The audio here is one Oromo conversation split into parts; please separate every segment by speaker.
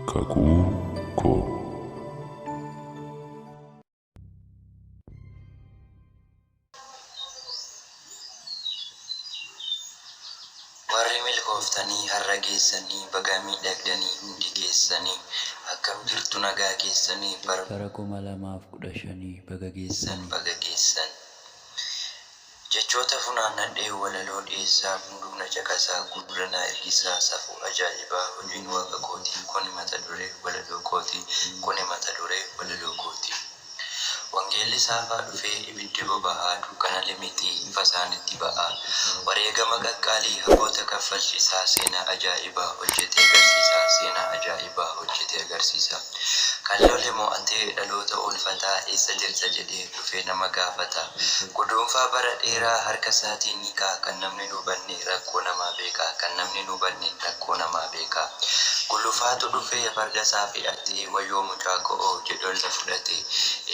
Speaker 1: Kakuko.
Speaker 2: Warri milkooftanii har'a geessanii baga miidhagdanii hundi keessanii akkam jirtu nagaa keessanii bara 2015 baga geessan jechoota funaannadhee walaloo dhiyeessaa hunduuna caqasaa gurgurana ergisaa safuu ajaa'ibaa hojiin waaqa kootii kuni mata duree walaloo kootii kuni mata duree walaloo kootii. Wangeelli saafaa dhufee ibiddi boba'aa dukkana limitii ifa isaanitti ba'aa wareegama qaqqaalii hagoota kaffalchiisaa seenaa ajaa'ibaa hojjetee agarsiisaa seenaa ajaa'ibaa hojjetee agarsiisaa kalloole mo'atee dhaloota oolfataa eessa jirta jedhee dhufee nama gaafata guduunfaa bara dheeraa harka isaatiin hiikaa kan namni nu hubanne rakkoo namaa beekaa kan namni nu hubanne rakkoo namaa beekaa gulufaatu dhufee farda isaa fe'atee wayyoo mucaa ko'oo jedholle fudhate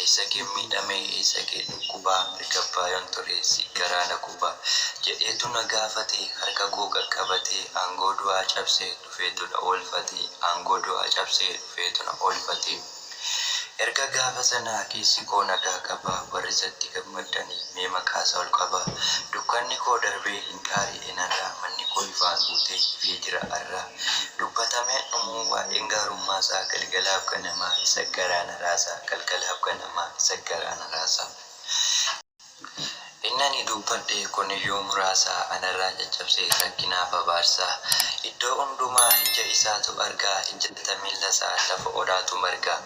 Speaker 2: eessa kee miidhame eessa kee dhukkubaa mirgabbaa yoon tureessi garaana kubaa jedheetu na gaafate harka koo qaqqabate aangoo du'aa cabsee dhufeetu na oolfate aangoo du'aa cabsee dhufeetu na oolfate. Erga gaafa sanaa keessi koo nagaa qaba warri isatti gammadanii mee maqaasaa ol qaba dukkanni koo darbee hin qaari'e narraa manni koo ifaan guutee ifee jira arraa dubbatamee dhumuu waa'een gaarummaasaa galgalaaf ganamaa isa garaana raasaa galgalaaf ganamaa isa garaana raasaa. Innani dubbadhe kuniyyuu muraasaa anarraa caccabsee rakkinaaf abaarsaa iddoo hundumaa ija isaatu argaa ijjata miillasaa lafa odaatu margaa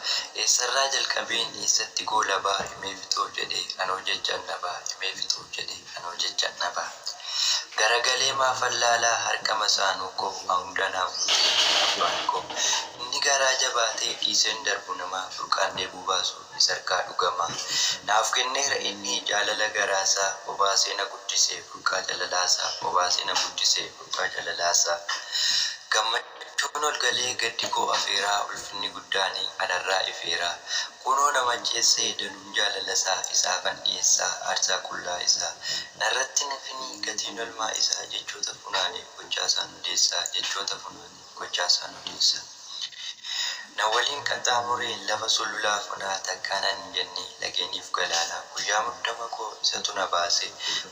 Speaker 2: eessarraa jalqabeen eessatti goolabaa himee fixuu jedhe anoo jechaan dhabaa himee fixuu jedhe anoo jechaan dhabaa garagalee maafallaalaa harkama saanuu koo hundanaaf abbaan koo inni garaa jabaatee dhiiseen darbu namaa burqaan deebuu baasu isarkaa dhugamaa naaf kenneera inni jaalala garaasaa obaasee na guddisee burqaa jalalaasaa obaasee na guddisee burqaa jalalaasaa gammachuun ol galee gaddi koo afeeraa ulfinni guddaanii anarraa ifeeraa kunoo nama ceessee danuun jaalalasaa isaa kan dhiyeessaa aarsaa qullaa isaa narratti nafinii gatiin olmaa isaa jechoota funaanee gochaasaan odeessaa jechoota funaanee gochaasaan odeessaa. Na waliin qaxxaamuree lafa sululaa funaa takkaanan hin jenne lageeniif galaanaa guyyaa muddama koo isatu na baase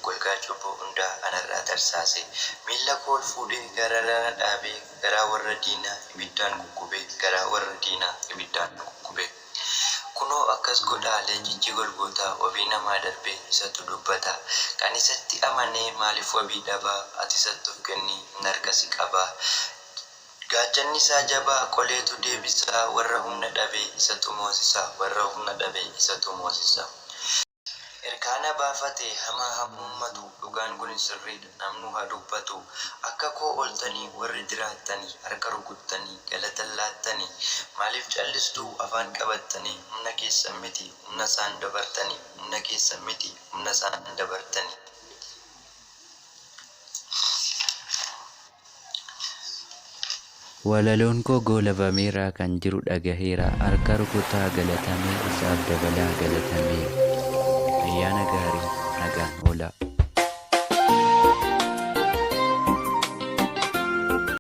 Speaker 2: golgaa cubbuu hundaa anarraa tarsaase miilla koo ol fuudhee gararraa dhaabee garaa warra diinaa ibiddaan guggubee garaa warra diinaa ibiddaan guggubee. Kunoo akkas godhaa leenjichi golgootaa wabii namaa darbee isatu dubbata kan isatti amanee maaliif wabii dhabaa ati isatti of kennii hin harkasi qabaa. Gaachanni isaa jabaa qoleetu deebisaa warra humna dhabee isatu moosisaa warra humna dhabee isatu moosisaa. Erkaana baafate hamaa hammummatu dhugaan kun sirriidha namnu haa dubbatu akka koo ooltanii warri jiraattanii harka rukuttanii galata laattanii maaliif callistuu afaan qabattanii humna keessan miti humna isaan dabartanii humna keessan miti humna isaan dabartanii.
Speaker 3: Walaloon koo goolabameera kan jiru dhagaheera harka rukutaa galatamee isaaf dabalaa galatamee ayyaana gaarii nagaan oola.